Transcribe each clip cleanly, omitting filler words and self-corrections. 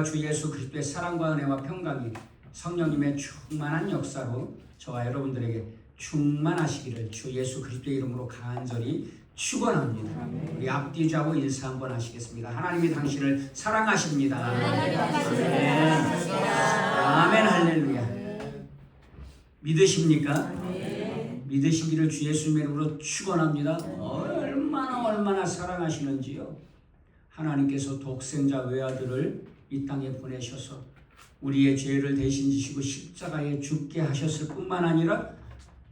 주 예수 그리스도의 사랑과 은혜와 평강이 성령님의 충만한 역사로 저와 여러분들에게 충만하시기를 주 예수 그리스도의 이름으로 간절히 축원합니다. 우리 앞뒤 좌우 인사 한번 하시겠습니다. 하나님이 당신을 사랑하십니다. 아멘 할렐루야. 믿으십니까? 믿으시기를 주 예수님의 이름으로 축원합니다. 얼마나 사랑하시는지요. 하나님께서 독생자 외아들을 이 땅에 보내셔서 우리의 죄를 대신 지시고 십자가에 죽게 하셨을 뿐만 아니라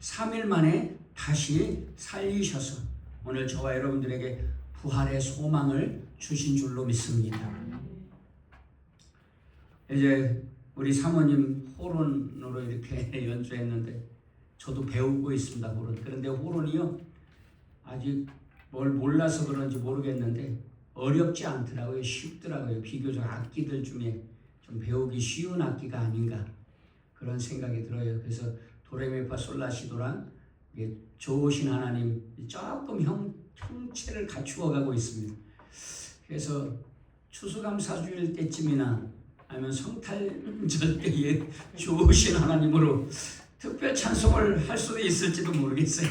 3일 만에 다시 살리셔서 오늘 저와 여러분들에게 부활의 소망을 주신 줄로 믿습니다. 이제 우리 사모님 호론으로 이렇게 연주했는데 저도 배우고 있습니다. 호론. 그런데 호론이요 아직 뭘 몰라서 그런지 모르겠는데 어렵지 않더라고요. 쉽더라고요. 비교적 악기들 중에 좀 배우기 쉬운 악기가 아닌가 그런 생각이 들어요. 그래서 도레미파솔라시도랑 좋으신 하나님 조금 형체를 갖추어 가고 있습니다. 그래서 추수감사주일 때쯤이나 아니면 성탄절 때에 좋으신 하나님으로 특별 찬송을 할 수도 있을지도 모르겠어요.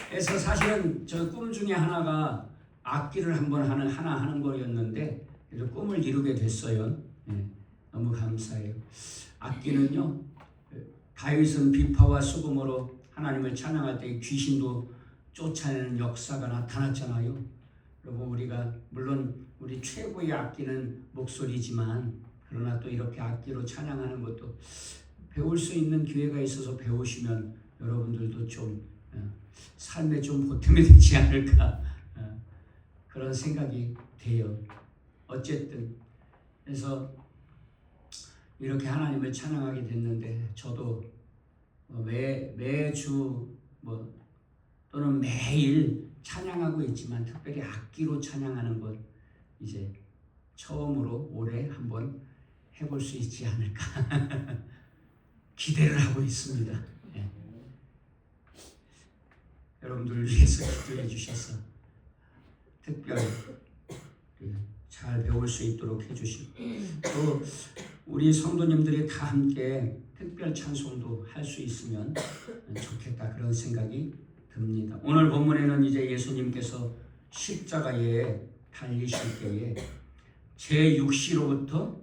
그래서 사실은 저 꿈 중에 하나가 악기를 한번 하는 거였는데 그래서 꿈을 이루게 됐어요. 너무 감사해요. 악기는요 다윗은 비파와 수금으로 하나님을 찬양할 때 귀신도 쫓아내는 역사가 나타났잖아요. 그리고 우리가 물론 우리 최고의 악기는 목소리지만 그러나 또 이렇게 악기로 찬양하는 것도 배울 수 있는 기회가 있어서 배우시면 여러분들도 좀 삶에 좀 보탬이 되지 않을까 그런 생각이 돼요. 어쨌든 그래서 이렇게 하나님을 찬양하게 됐는데 저도 매주 또는 매일 찬양하고 있지만 특별히 악기로 찬양하는 것 이제 처음으로 올해 한번 해볼 수 있지 않을까 기대를 하고 있습니다. 여러분들을 위해서 기도해 주셔서 특별히 잘 배울 수 있도록 해주시고 또 우리 성도님들이 다 함께 특별 찬송도 할 수 있으면 좋겠다 그런 생각이 듭니다. 오늘 본문에는 이제 예수님께서 십자가에 달리실 때에 제6시로부터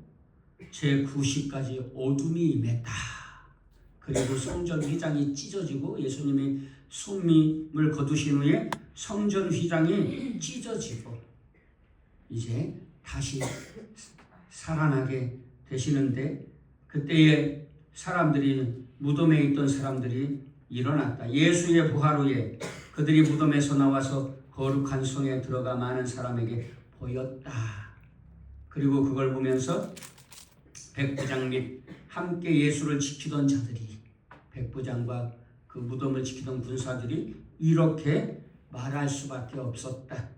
제9시까지 어둠이 임했다. 그리고 성전 휘장이 찢어지고 예수님이 숨을 거두신 후에 성전 휘장이 찢어지고 이제 다시 살아나게 되시는데 그때에 사람들이 무덤에 있던 사람들이 일어났다. 예수의 부활 후에 그들이 무덤에서 나와서 거룩한 성에 들어가 많은 사람에게 보였다. 그리고 그걸 보면서 백부장 및 함께 예수를 지키던 자들이 백부장과 그 무덤을 지키던 군사들이 이렇게 말할 수밖에 없었다.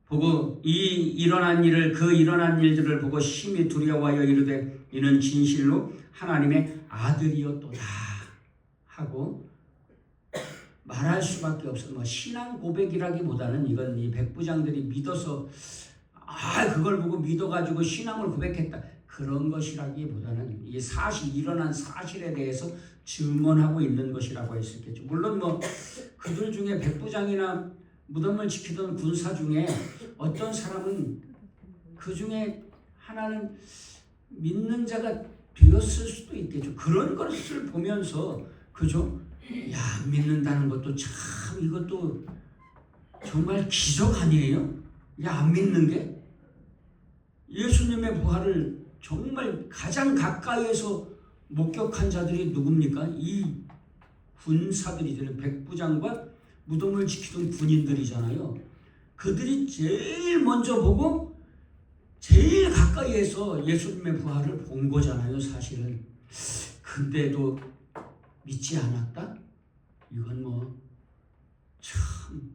보고 일어난 일들을 보고 심히 두려워하여 이르되 이는 진실로 하나님의 아들이었도다 하고 말할 수밖에 없어. 신앙 고백이라기보다는 이건 이 백부장들이 믿어서 그걸 보고 믿어가지고 신앙을 고백했다 그런 것이라기보다는 이 사실 일어난 사실에 대해서 증언하고 있는 것이라고 할 수 있겠죠. 물론 그들 중에 백부장이나 무덤을 지키던 군사 중에 어떤 사람은 그 중에 하나는 믿는 자가 되었을 수도 있겠죠. 그런 것을 보면서 그죠? 안 믿는다는 것도 참 이것도 정말 기적 아니에요? 안 믿는 게 예수님의 부활을 정말 가장 가까이에서 목격한 자들이 누굽니까? 이 군사들이잖아요. 백부장과 무덤을 지키던 군인들이잖아요. 그들이 제일 먼저 보고 제일 가까이에서 예수님의 부활을 본 거잖아요. 사실은. 근데도 믿지 않았다? 이건 참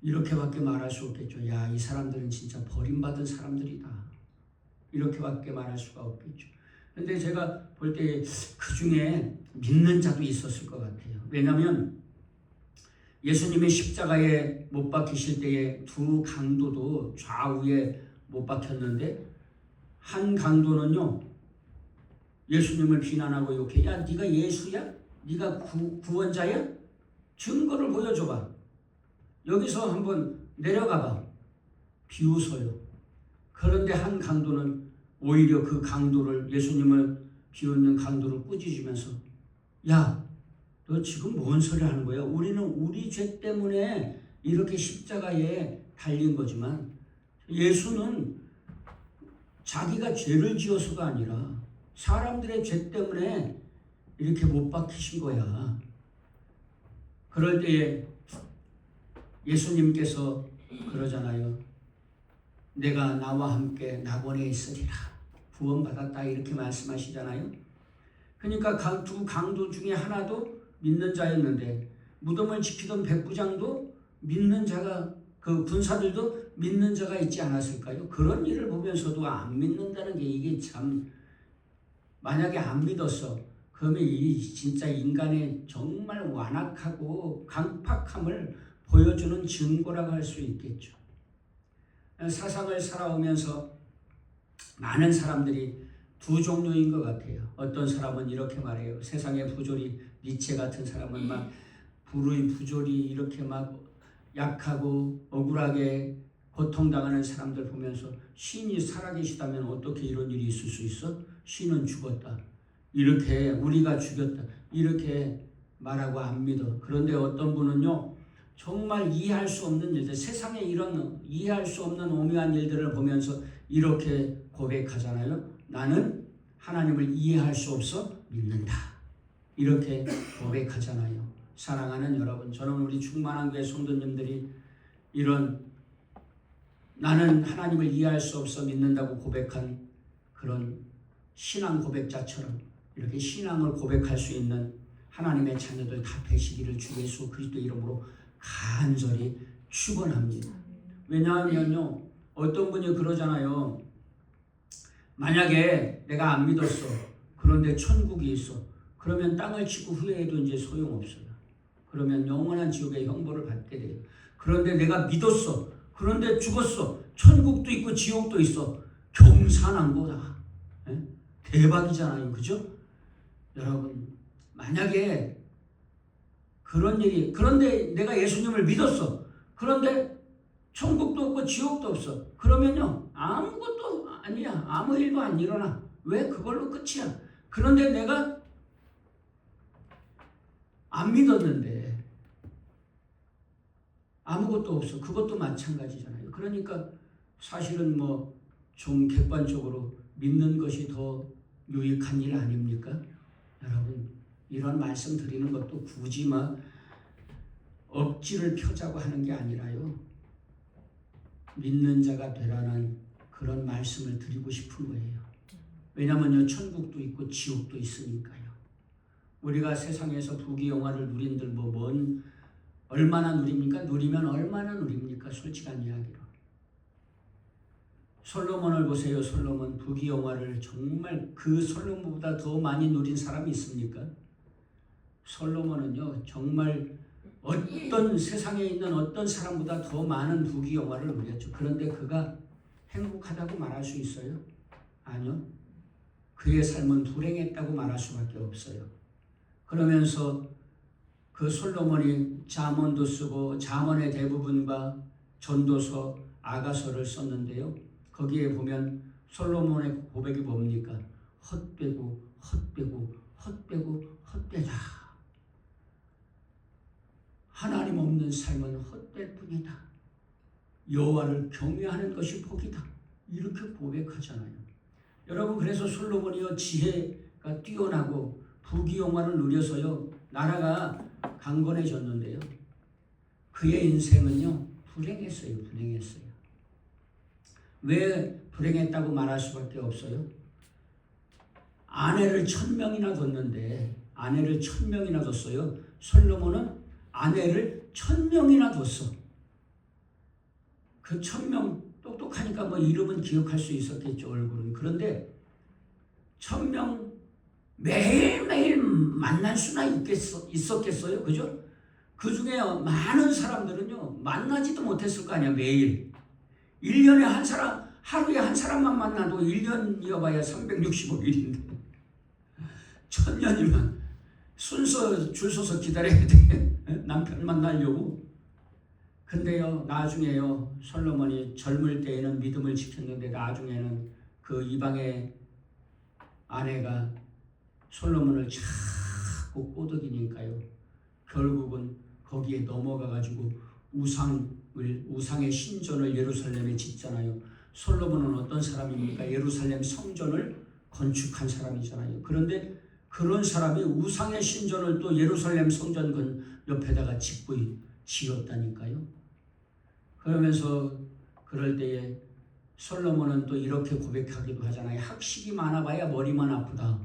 이렇게밖에 말할 수 없겠죠. 이 사람들은 진짜 버림받은 사람들이다. 이렇게밖에 말할 수가 없겠죠. 근데 제가 볼 때 그 중에 믿는 자도 있었을 것 같아요. 왜냐하면 예수님이 십자가에 못 박히실 때에 두 강도도 좌우에 못 박혔는데 한 강도는요 예수님을 비난하고 욕해. 야, 네가 예수야? 네가 구원자야? 증거를 보여줘봐. 여기서 한번 내려가봐. 비웃어요. 그런데 한 강도는 오히려 그 강도를, 예수님을 비웃는 강도를 꾸짖으면서 야, 너 지금 뭔 소리 하는 거야? 우리는 우리 죄 때문에 이렇게 십자가에 달린 거지만 예수는 자기가 죄를 지어서가 아니라 사람들의 죄 때문에 이렇게 못 박히신 거야. 그럴 때에 예수님께서 그러잖아요. 내가 나와 함께 낙원에 있으리라. 구원받았다 이렇게 말씀하시잖아요. 그러니까 두 강도 중에 하나도 믿는 자였는데 무덤을 지키던 백부장도 믿는 자가, 그 군사들도 믿는 자가 있지 않았을까요? 그런 일을 보면서도 안 믿는다는 게 이게 참, 만약에 안 믿었어 그러면 이 진짜 인간의 정말 완악하고 강팍함을 보여주는 증거라고 할 수 있겠죠. 사상을 살아오면서 많은 사람들이 두 종류인 것 같아요. 어떤 사람은 이렇게 말해요. 세상의 부조리, 니체 같은 사람은 막 부조리 이렇게 막 약하고 억울하게 고통당하는 사람들 보면서 신이 살아계시다면 어떻게 이런 일이 있을 수 있어? 신은 죽었다. 이렇게 우리가 죽였다. 이렇게 말하고 안 믿어. 그런데 어떤 분은요. 정말 이해할 수 없는 일들, 세상에 이런 이해할 수 없는 오묘한 일들을 보면서 이렇게 고백하잖아요. 나는 하나님을 이해할 수 없어 믿는다. 이렇게 고백하잖아요. 사랑하는 여러분, 저는 우리 충만한 교회 성도님들이 이런 나는 하나님을 이해할 수 없어 믿는다고 고백한 그런 신앙 고백자처럼 이렇게 신앙을 고백할 수 있는 하나님의 자녀들 다 되시기를 주 예수 그리스도 이름으로 간절히 축원합니다. 왜냐하면요, 어떤 분이 그러잖아요. 만약에 내가 안 믿었어. 그런데 천국이 있어. 그러면 땅을 치고 후회해도 이제 소용없어요. 그러면 영원한 지옥의 형벌을 받게 돼요. 그런데 내가 믿었어. 그런데 죽었어. 천국도 있고 지옥도 있어. 경산한 거다. 대박이잖아요. 그죠? 여러분, 만약에 그런 일이, 그런데 내가 예수님을 믿었어. 그런데 천국도 없고 지옥도 없어. 그러면요, 아무것도 아니야. 아무 일도 안 일어나. 왜? 그걸로 끝이야. 그런데 내가 안 믿었는데 아무것도 없어. 그것도 마찬가지잖아요. 그러니까 사실은 뭐 좀 객관적으로 믿는 것이 더 유익한 일 아닙니까? 여러분, 이런 말씀 드리는 것도 굳이 막 억지를 펴자고 하는 게 아니라요. 믿는 자가 되라는 그런 말씀을 드리고 싶은 거예요. 왜냐면요, 천국도 있고 지옥도 있으니까요. 우리가 세상에서 부귀영화를 누린들 얼마나 누립니까? 누리면 얼마나 누립니까? 솔직한 이야기로. 솔로몬을 보세요. 솔로몬 부귀영화를 정말 그 솔로몬보다 더 많이 누린 사람이 있습니까? 솔로몬은요, 정말 어떤 세상에 있는 어떤 사람보다 더 많은 부귀영화를 누렸죠. 그런데 그가 행복하다고 말할 수 있어요? 아니요. 그의 삶은 불행했다고 말할 수밖에 없어요. 그러면서 그 솔로몬이 잠언도 쓰고 잠언의 대부분과 전도서, 아가서를 썼는데요. 거기에 보면 솔로몬의 고백이 뭡니까? 헛되고 헛되고 헛되고 헛되다. 하나님 없는 삶은 헛될 뿐이다. 여호와를 경외하는 것이 복이다. 이렇게 고백하잖아요. 여러분, 그래서 솔로몬이요, 지혜가 뛰어나고 부귀영화를 누려서요, 나라가 강건해졌는데요. 그의 인생은요, 불행했어요. 불행했어요. 왜 불행했다고 말할 수밖에 없어요? 아내를 1000명이나 뒀는데, 아내를 1000명이나 뒀어요. 솔로몬은 아내를 1000명이나 뒀어. 그 1000명 똑똑하니까 뭐 이름은 기억할 수 있었겠죠, 얼굴은. 그런데 1000명 매일매일 만날 수나 있었겠어요? 그죠? 그 중에 많은 사람들은요 만나지도 못했을 거 아니야. 매일 1년에 한 사람, 하루에 한 사람만 만나도 1년이어봐야 365일인데 1000년이면 순서 줄 서서 기다려야 돼. 남편 만나려고. 근데요 나중에요 솔로몬이 젊을 때에는 믿음을 지켰는데 나중에는 그 이방의 아내가 솔로몬을 자꾸 꼬드기니까요 결국은 거기에 넘어가가지고 우상의 신전을 예루살렘에 짓잖아요. 솔로몬은 어떤 사람입니까? 예루살렘 성전을 건축한 사람이잖아요. 그런데 그런 사람이 우상의 신전을 또 예루살렘 성전 옆에다가 짓고 지었다니까요. 그러면서 그럴 때에 솔로몬은 또 이렇게 고백하기도 하잖아요. 학식이 많아봐야 머리만 아프다.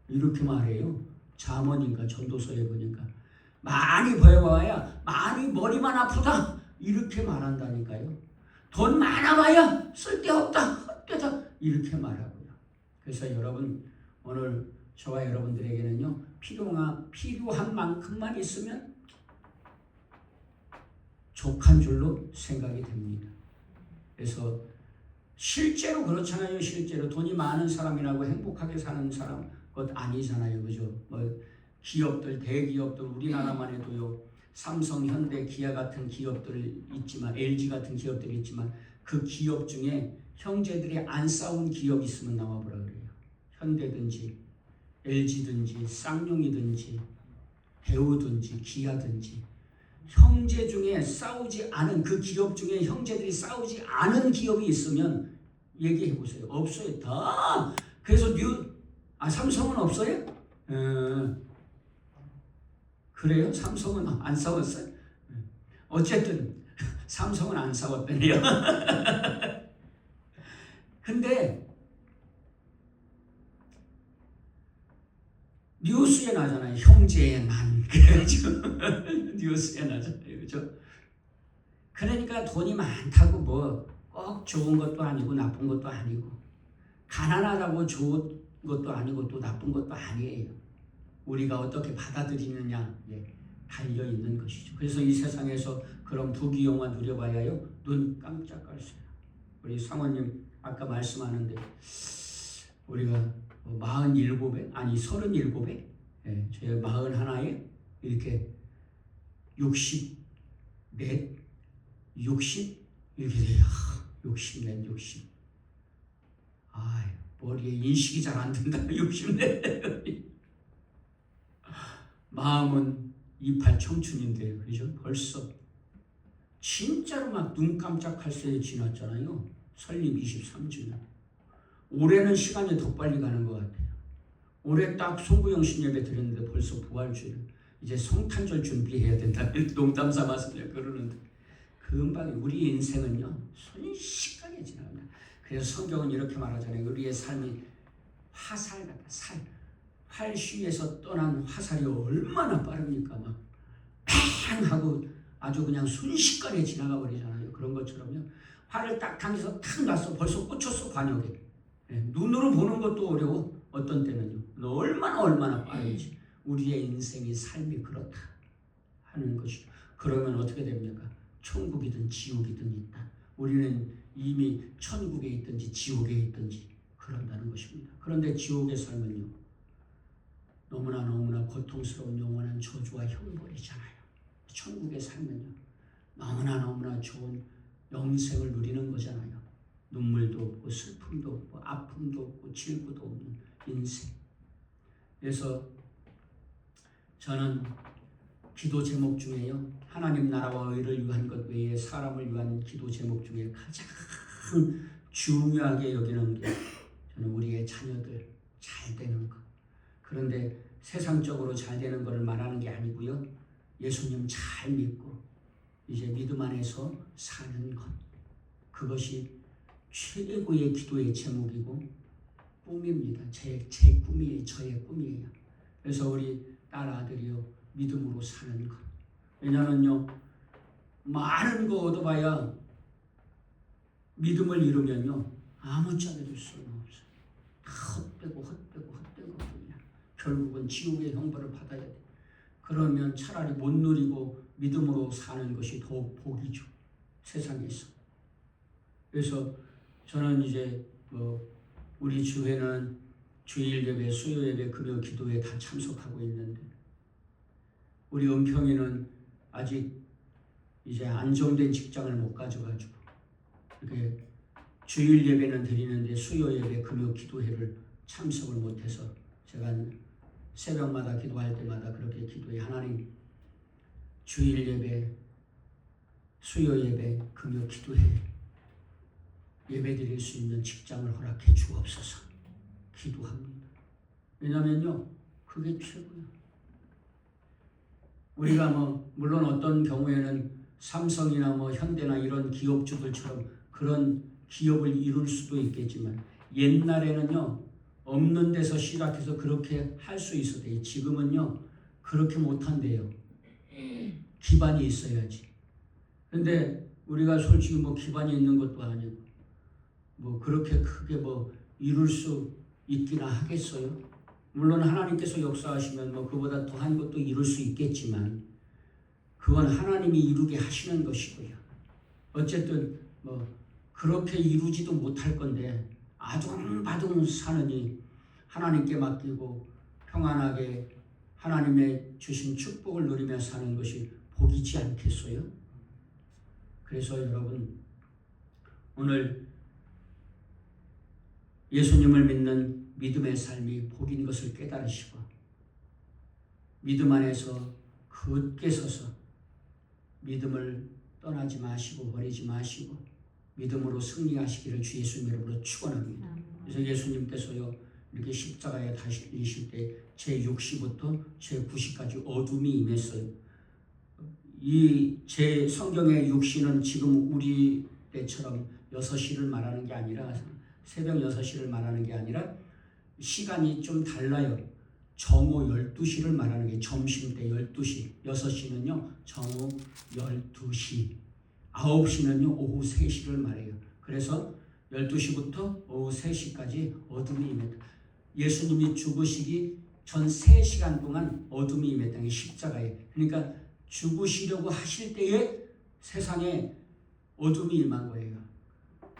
이렇게 말해요. 잠언인가 전도서에 보니까 많이 배워봐야 많이 머리만 아프다. 이렇게 말한다니까요. 돈 많아봐야 쓸데없다. 헛되다. 이렇게 말하고요. 그래서 여러분 오늘 저와 여러분들에게는요 필요한 만큼만 있으면 족한 줄로 생각이 됩니다. 그래서 실제로 그렇잖아요. 실제로 돈이 많은 사람이라고 행복하게 사는 사람 것 아니잖아요. 그죠? 기업들, 대기업들 우리나라만 해도요. 삼성, 현대, 기아 같은 기업들 있지만 LG 같은 기업들이 있지만 그 기업 중에 형제들이 안 싸운 기업 있으면 나와보라 그래요. 현대든지 LG든지 쌍용이든지 대우든지 기아든지 형제 중에 싸우지 않은 그 기업 중에 형제들이 싸우지 않은 기업이 있으면 얘기해 보세요. 없어요. 다. 그래서 삼성은 없어요? 그래요? 삼성은 안 싸웠어요? 어쨌든 삼성은 안 싸웠다네요. 근데 뉴스에 나잖아요. 형제만. 그래가지고 뉴스에 나잖아요. 그죠? 그러니까 돈이 많다고 뭐 꼭 좋은 것도 아니고 나쁜 것도 아니고 가난하다고 좋은 것도 아니고 또 나쁜 것도 아니에요. 우리가 어떻게 받아들이느냐 달려 있는 것이죠. 그래서 이 세상에서 그런 부귀영화 누려봐야요 눈 깜짝할 수 있어요. 우리 사모님 아까 말씀하는데 우리가 47에 아니 37에 제가 41에 이렇게 64 60 이렇게 돼요. 64 60 머리에 인식이 잘 안 된다. 64 마음은 28 청춘인데요. 그죠? 벌써 진짜로 막 눈 깜짝할 새에 지났잖아요. 설립 23주년. 올해는 시간이 더 빨리 가는 것 같아요. 올해 딱 송구영신 예배 드렸는데 벌써 부활주일. 이제 성탄절 준비해야 된다. 농담 삼아서 그러는데 금방 우리 인생은요 순식간에 지나갑니다. 그래서 성경은 이렇게 말하잖아요. 우리의 삶이 화살 같다. 활쉬에서 떠난 화살이 얼마나 빠릅니까? 막 팽 하고 아주 그냥 순식간에 지나가 버리잖아요. 그런 것처럼요. 활을 딱 당겨서 탁 놨어. 벌써 꽂혔어 관역에. 눈으로 보는 것도 어려워. 어떤 때는요. 얼마나 빠른지. 우리의 인생이 삶이 그렇다 하는 것이죠. 그러면 어떻게 됩니까? 천국이든 지옥이든 있다. 우리는 이미 천국에 있든지 지옥에 있든지 그런다는 것입니다. 그런데 지옥의 삶은요. 너무나 고통스러운 영원한 저주와 형벌이잖아요. 천국의 삶은요. 너무나 좋은 영생을 누리는 거잖아요. 눈물도 없고 슬픔도 없고 아픔도 없고 질고도 없는 인생. 그래서 저는 기도 제목 중에요. 하나님 나라와 의를 위한 것 외에 사람을 위한 기도 제목 중에 가장 중요하게 여기는 게 저는 우리의 자녀들 잘 되는 것. 그런데 세상적으로 잘 되는 것을 말하는 게 아니고요. 예수님 잘 믿고 이제 믿음 안에서 사는 것. 그것이 최고의 기도의 제목이고 꿈입니다. 제 꿈이에요. 저의 꿈이에요. 그래서 우리 딸 아들이요. 믿음으로 사는 것. 왜냐면요. 많은 거 얻어봐야 믿음을 잃으면요. 아무짝에도 쓸모 없어요. 다 헛되고 그냥 결국은 지옥의 형벌을 받아야 돼. 그러면 차라리 못 누리고 믿음으로 사는 것이 더욱 복이죠. 세상에서. 그래서 저는 이제 우리 주회는 주일 예배, 수요 예배, 금요 기도에 다 참석하고 있는데 우리 은평이는 아직 이제 안정된 직장을 못 가져가지고 이렇게 주일 예배는 드리는데 수요 예배, 금요 기도회를 참석을 못해서 제가 새벽마다 기도할 때마다 그렇게 기도해. 하나님, 주일 예배, 수요 예배, 금요 기도회 예배 드릴 수 있는 직장을 허락해 주옵소서 기도합니다. 왜냐면요, 그게 최고예요. 우리가 물론 어떤 경우에는 삼성이나 현대나 이런 기업주들처럼 그런 기업을 이룰 수도 있겠지만 옛날에는요, 없는 데서 시작해서 그렇게 할 수 있었대요. 지금은요, 그렇게 못한대요. 기반이 있어야지. 근데 우리가 솔직히 기반이 있는 것도 아니고 그렇게 크게 이룰 수 있기나 하겠어요? 물론 하나님께서 역사하시면 그보다 더한 것도 이룰 수 있겠지만 그건 하나님이 이루게 하시는 것이고요. 어쨌든 그렇게 이루지도 못할 건데 아둥바둥 사느니 하나님께 맡기고 평안하게 하나님의 주신 축복을 누리며 사는 것이 복이지 않겠어요? 그래서 여러분, 오늘 예수님을 믿는 믿음의 삶이 복인 것을 깨달으시고 믿음 안에서 굳게 서서 믿음을 떠나지 마시고 버리지 마시고 믿음으로 승리하시기를 주 예수님 이름으로 축원합니다. 그래서 예수님께서요, 이렇게 십자가에 달리실 때 제6시부터 제9시까지 어둠이 임했어요. 이 제 성경의 6시는 지금 우리 때처럼 6시를 말하는 게 아니라 새벽 6시를 말하는 게 아니라 시간이 좀 달라요. 정오 12시를 말하는 게 점심때 12시, 6시는요 정오 12시, 9시는요 오후 3시를 말해요. 그래서 12시부터 오후 3시까지 어둠이 임했다. 예수님이 죽으시기 전 3시간 동안 어둠이 임했다는 게 십자가에. 그러니까 죽으시려고 하실 때에 세상에 어둠이 임한 거예요.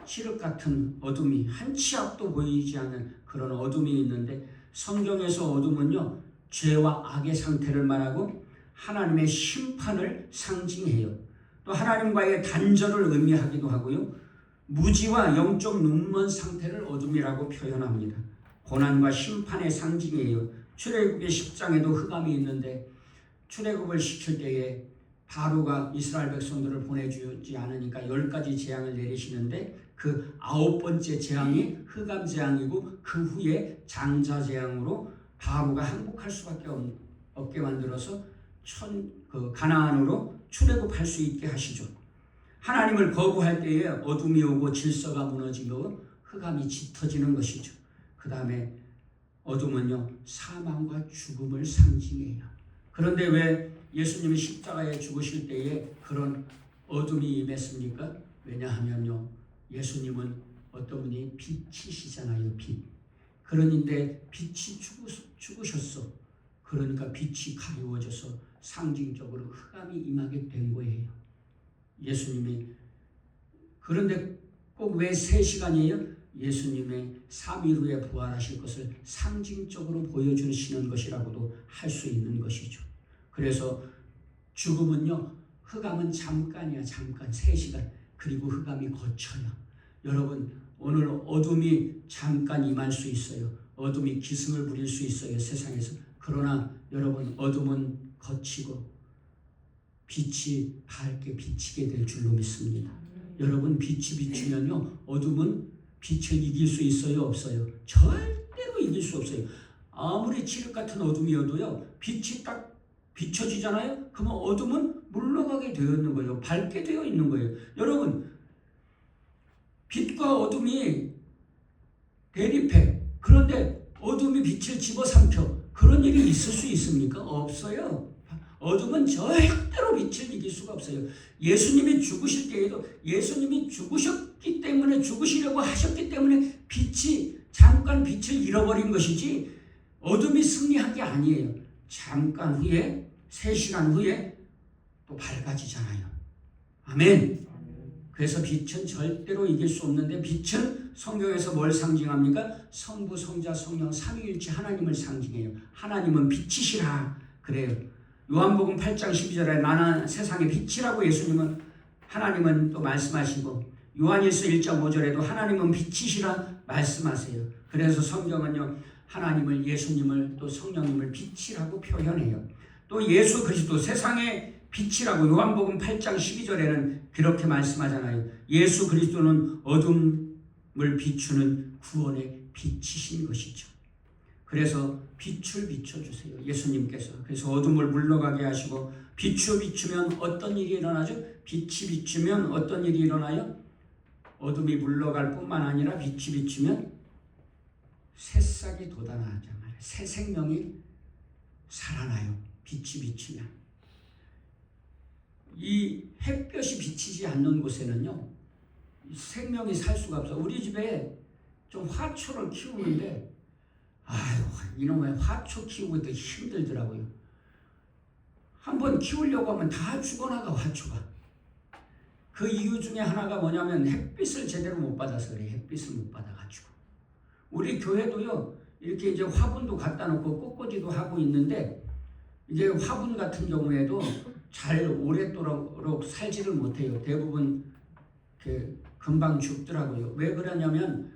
칠흑 같은 어둠이, 한 치 앞도 보이지 않는 그런 어둠이 있는데 성경에서 어둠은요 죄와 악의 상태를 말하고 하나님의 심판을 상징해요. 또 하나님과의 단절을 의미하기도 하고요, 무지와 영적 눈먼 상태를 어둠이라고 표현합니다. 고난과 심판의 상징이에요. 출애굽의 10장에도 흑암이 있는데 출애굽을 시킬 때에 바로가 이스라엘 백성들을 보내주지 않으니까 10가지 재앙을 내리시는데 그 9번째 재앙이 흑암 재앙이고 그 후에 장자 재앙으로 바로가 항복할 수밖에 없게 만들어서 가나안으로 출애굽할 수 있게 하시죠. 하나님을 거부할 때에 어둠이 오고 질서가 무너지고 흑암이 짙어지는 것이죠. 그 다음에 어둠은요 사망과 죽음을 상징해요. 그런데 왜 예수님이 십자가에 죽으실 때에 그런 어둠이 임했습니까? 왜냐하면요 예수님은 어떤 분이 빛이시잖아요. 빛. 그런데 빛이 죽으셨어. 그러니까 빛이 가리워져서 상징적으로 흑암이 임하게 된 거예요. 예수님이. 그런데 꼭 왜 3시간이에요? 예수님의 3일 후에 부활하실 것을 상징적으로 보여주시는 것이라고도 할 수 있는 것이죠. 그래서 죽음은요 흑암은 잠깐이야. 잠깐 3시간. 그리고 흑암이 거쳐요. 여러분, 오늘 어둠이 잠깐 임할 수 있어요. 어둠이 기승을 부릴 수 있어요, 세상에서. 그러나 여러분, 어둠은 거치고 빛이 밝게 비치게 될 줄로 믿습니다. 여러분, 빛이 비치면요 어둠은 빛을 이길 수 있어요, 없어요? 절대로 이길 수 없어요. 아무리 칠흑 같은 어둠이어도요 빛이 딱 비춰지잖아요. 그러면 어둠은 물러가게 되어 있는 거예요. 밝게 되어 있는 거예요. 여러분, 빛과 어둠이 대립해. 그런데 어둠이 빛을 집어삼켜. 그런 일이 있을 수 있습니까? 없어요. 어둠은 절대로 빛을 이길 수가 없어요. 예수님이 죽으실 때에도 예수님이 죽으셨기 때문에, 죽으시려고 하셨기 때문에 빛이 잠깐 빛을 잃어버린 것이지 어둠이 승리한 게 아니에요. 잠깐 후에, 3시간 후에 또 밝아지잖아요. 아멘. 그래서 빛은 절대로 이길 수 없는데, 빛은 성경에서 뭘 상징합니까? 성부, 성자, 성령 삼위일체 하나님을 상징해요. 하나님은 빛이시라 그래요. 요한복음 8장 12절에 나는 세상의 빛이라고 예수님은, 하나님은 또 말씀하시고, 요한일서 1장 5절에도 하나님은 빛이시라 말씀하세요. 그래서 성경은요, 하나님을, 예수님을, 또 성령님을 빛이라고 표현해요. 또 예수 그리스도 세상의 빛이라고 요한복음 8장 12절에는 그렇게 말씀하잖아요. 예수 그리스도는 어둠을 비추는 구원의 빛이신 것이죠. 그래서 빛을 비춰주세요, 예수님께서. 그래서 어둠을 물러가게 하시고, 비추면 어떤 일이 일어나죠? 빛이 비추면 어떤 일이 일어나요? 어둠이 물러갈 뿐만 아니라 빛이 비추면 새싹이 돋아나잖아요. 새 생명이 살아나요, 빛이 비추면. 이 햇볕이 비치지 않는 곳에는요, 생명이 살 수가 없어. 우리 집에 좀 화초를 키우는데, 아유, 이놈의 화초 키우고 있기 힘들더라고요. 한번 키우려고 하면 다 죽어나가, 화초가. 그 이유 중에 하나가 뭐냐면 햇빛을 제대로 못 받아서 그래. 햇빛을 못 받아가지고. 우리 교회도요, 이렇게 이제 화분도 갖다 놓고 꽃꽂이도 하고 있는데, 이제 화분 같은 경우에도 잘 오랫도록 살지를 못해요. 대부분 금방 죽더라고요. 왜 그러냐면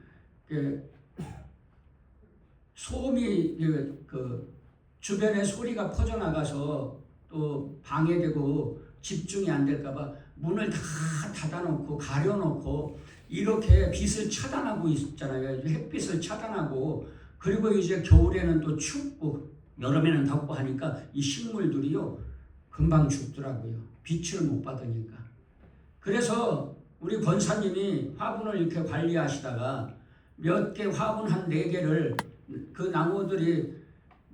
소음이 주변에 소리가 퍼져나가서 또 방해되고 집중이 안 될까봐 문을 다 닫아놓고 가려놓고 이렇게 빛을 차단하고 있잖아요. 햇빛을 차단하고. 그리고 이제 겨울에는 또 춥고 여름에는 덥고 하니까 이 식물들이요, 금방 죽더라고요. 빛을 못 받으니까. 그래서 우리 권사님이 화분을 이렇게 관리하시다가 몇 개 화분 한 4개를 그 나무들이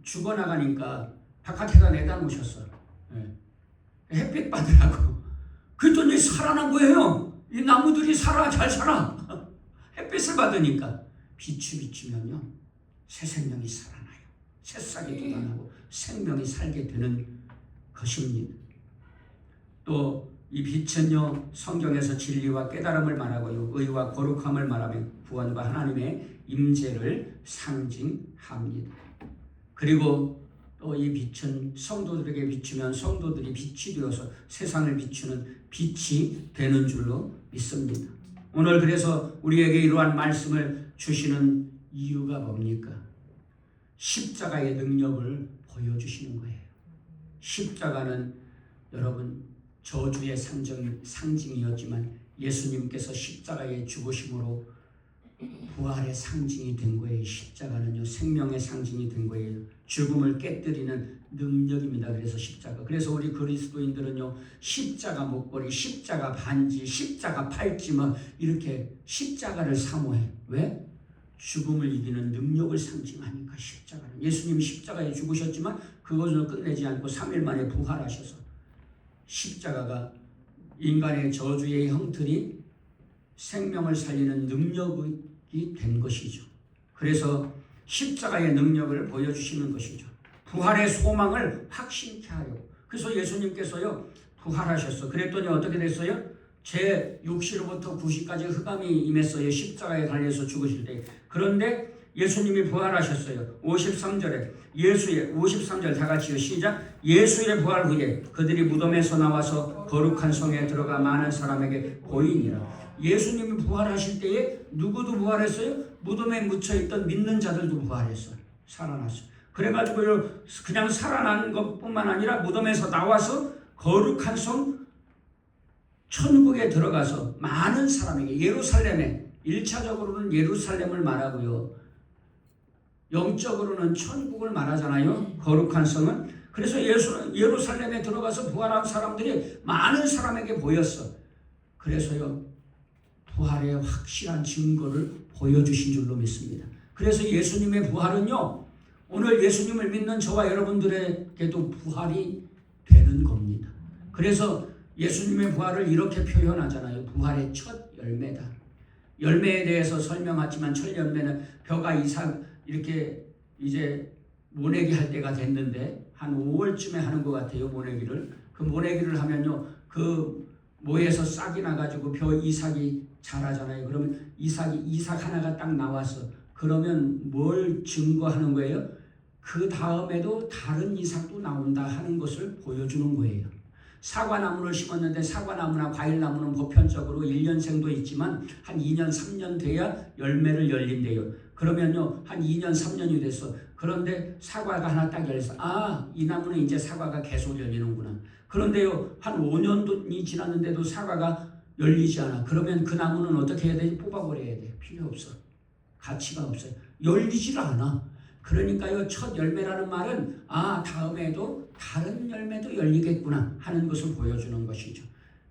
죽어나가니까 바깥에다 내다 놓으셨어요. 네. 햇빛 받으라고. 그랬더니 살아난 거예요. 이 나무들이 잘 살아. 햇빛을 받으니까. 빛이 비추면요, 새 생명이 살아나요. 새싹이 돋아나고 생명이 살게 되는 것입니다. 또 이 빛은요, 성경에서 진리와 깨달음을 말하고요, 의와 거룩함을 말하며 구원과 하나님의 임재를 상징합니다. 그리고 또 이 빛은 성도들에게 비추면 성도들이 빛이 되어서 세상을 비추는 빛이 되는 줄로 믿습니다. 오늘 그래서 우리에게 이러한 말씀을 주시는 이유가 뭡니까? 십자가의 능력을 보여주시는 거예요. 십자가는 여러분 저주의 상징이었지만 예수님께서 십자가의 죽으심으로 부활의 상징이 된 거예요. 십자가는요, 생명의 상징이 된 거예요. 죽음을 깨뜨리는 능력입니다. 그래서 십자가. 그래서 우리 그리스도인들은요, 십자가 목걸이, 십자가 반지, 십자가 팔찌 이렇게 십자가를 사모해. 왜? 죽음을 이기는 능력을 상징하니까. 십자가는 예수님이 십자가에 죽으셨지만 그것을 끝내지 않고 3일 만에 부활하셔서 십자가가 인간의 저주의 형틀이 생명을 살리는 능력이 된 것이죠. 그래서 십자가의 능력을 보여주시는 것이죠. 부활의 소망을 확신케 하여. 그래서 예수님께서요, 부활하셨어. 그랬더니 어떻게 됐어요? 제 육시로부터 구시까지 흑암이 임했어요. 십자가에 달려서 죽으실 때. 그런데 예수님이 부활하셨어요. 53절에 53절 다 같이요. 시작. 예수의 부활 후에 그들이 무덤에서 나와서 거룩한 성에 들어가 많은 사람에게 보이니라. 예수님이 부활하실 때에 누구도 부활했어요? 무덤에 묻혀있던 믿는 자들도 부활했어요. 살아났어요. 그래가지고 그냥 살아난 것뿐만 아니라 무덤에서 나와서 거룩한 성 천국에 들어가서 많은 사람에게, 예루살렘에, 1차적으로는 예루살렘을 말하고요, 영적으로는 천국을 말하잖아요. 거룩한 성은. 그래서 예루살렘에 들어가서 부활한 사람들이 많은 사람에게 보였어. 그래서요, 부활의 확실한 증거를 보여주신 줄로 믿습니다. 그래서 예수님의 부활은요, 오늘 예수님을 믿는 저와 여러분들에게도 부활이 되는 겁니다. 그래서 예수님의 부활을 이렇게 표현하잖아요. 부활의 첫 열매다. 열매에 대해서 설명하지만 첫 열매는 벼가 이렇게 이제 모내기 할 때가 됐는데 한 5월쯤에 하는 것 같아요. 모내기를. 그 그 모내기를 하면요, 그 모에서 싹이 나가지고 이삭이 자라잖아요. 그러면 이삭 하나가 딱 나와서 그러면 뭘 증거하는 거예요? 그 다음에도 다른 이삭도 나온다 하는 것을 보여주는 거예요. 사과나무를 심었는데 사과나무나 과일나무는 보편적으로 1년생도 있지만 한 2년, 3년 돼야 열매를 열린대요. 그러면요, 한 2년, 3년이 됐어. 그런데 사과가 하나 딱 열려서 이 나무는 이제 사과가 계속 열리는구나. 그런데요, 한 5년이 지났는데도 사과가 열리지 않아. 그러면 그 나무는 어떻게 해야 되지? 뽑아버려야 돼. 필요 없어. 가치가 없어요. 열리질 않아. 그러니까요, 첫 열매라는 말은 다음에도 다른 열매도 열리겠구나 하는 것을 보여주는 것이죠.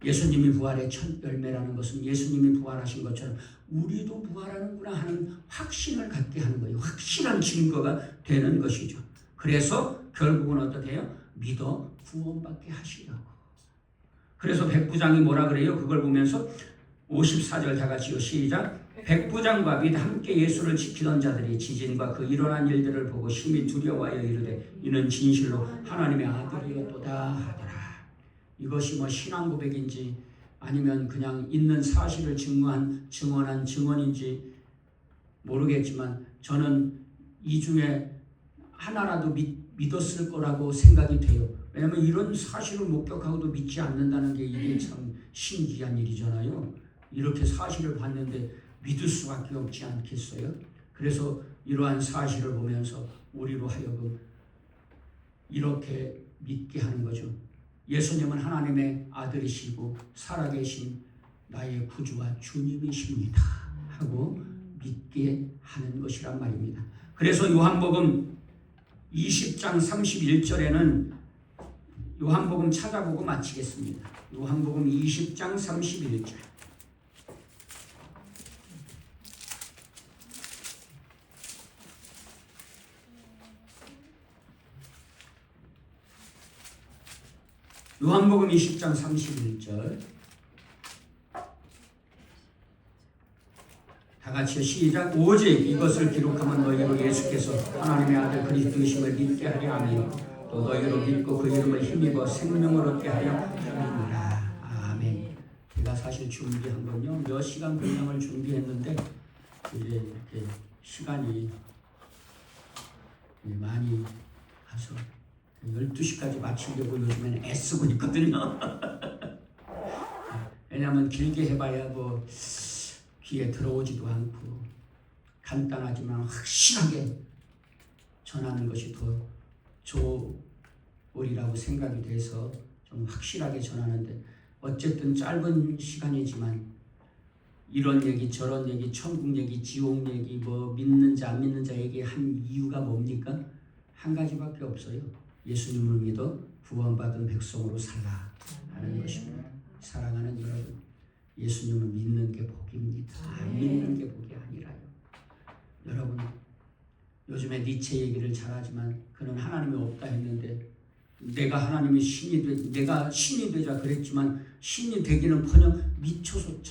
예수님이 부활의 첫 열매라는 것은 예수님이 부활하신 것처럼 우리도 부활하는구나 하는 확신을 갖게 하는 거예요. 확실한 증거가 되는 것이죠. 그래서 결국은 어떻게 해요? 믿어 구원받게 하시려고. 그래서 백부장이 뭐라 그래요? 그걸 보면서 54절 다 같이요. 시작. 백부장과 및 함께 예수를 지키던 자들이 지진과 그 일어난 일들을 보고 심히 두려워하여 이르되 이는 진실로 하나님의 아들이었도다 하더라. 이것이 뭐 신앙 고백인지 아니면 그냥 있는 사실을 증언한 증언인지 모르겠지만 저는 이 중에 하나라도 믿었을 거라고 생각이 돼요. 왜냐하면 이런 사실을 목격하고도 믿지 않는다는 게 이게 참 신기한 일이잖아요. 이렇게 사실을 봤는데 믿을 수밖에 없지 않겠어요? 그래서 이러한 사실을 보면서 우리로 하여금 이렇게 믿게 하는 거죠. 예수님은 하나님의 아들이시고 살아계신 나의 구주와 주님이십니다 하고 믿게 하는 것이란 말입니다. 그래서 요한복음 20장 31절에는 요한복음 찾아보고 마치겠습니다. 요한복음 20장 31절. 요한복음 20장 31절 다 같이 시작. 오직 이것을 기록하면 너희로 예수께서 하나님의 아들 그리스도이심을 믿게 하려 하며 또 너희로 믿고 그 이름을 힘입어 생명을 얻게 하려 함이니라. 아멘. 제가 사실 준비한 건요, 몇 시간 분량을 준비했는데 이제 이렇게 시간이 많이 가서 12시까지 마치려고 요즘에는 애쓰고 있거든요. 왜냐하면 길게 해봐야 뭐 귀에 들어오지도 않고 간단하지만 확실하게 전하는 것이 더 좋으리라고 생각이 돼서 좀 확실하게 전하는데 어쨌든 짧은 시간이지만 이런 얘기 저런 얘기 천국 얘기 지옥 얘기 뭐 믿는 자 안 믿는 자 얘기한 이유가 뭡니까? 한 가지밖에 없어요. 예수님을 믿어 구원받은 백성으로 살라 하는 것입니다. 사랑하는 여러분, 예수님을 믿는 게 복입니다. 안 믿는 게 복이 아니라요. 여러분, 요즘에 니체 얘기를 잘하지만 그는 하나님이 없다 했는데 내가 하나님이 내가 신이 되자 그랬지만 신이 되기는 미쳐서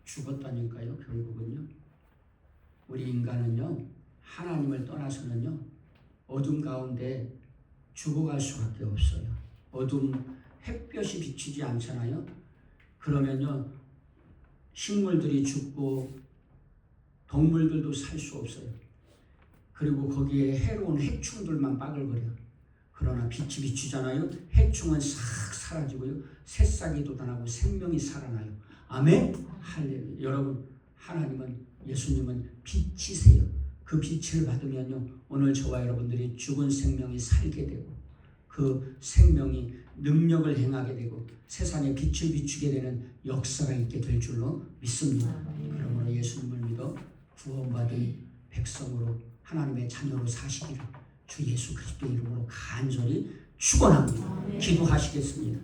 죽었다니까요. 결국은요. 우리 인간은요, 하나님을 떠나서는요, 어둠 가운데 죽어갈 수밖에 없어요. 어둠, 햇볕이 비치지 않잖아요. 그러면요, 식물들이 죽고 동물들도 살 수 없어요. 그리고 거기에 해로운 해충들만 빠글거려. 그러나 빛이 비추잖아요. 해충은 싹 사라지고요, 새싹이 돋아나고 생명이 살아나요. 아멘. 할렐루야. 여러분, 하나님은, 예수님은 빛이세요. 그 빛을 받으면요, 오늘 저와 여러분들이 죽은 생명이 살게 되고 그 생명이 능력을 행하게 되고 세상에 빛을 비추게 되는 역사가 있게 될 줄로 믿습니다. 그러므로 예수님을 믿어 구원받은 백성으로 하나님의 자녀로 사시기를 주 예수 그리스도의 이름으로 간절히 축원합니다. 기도하시겠습니다.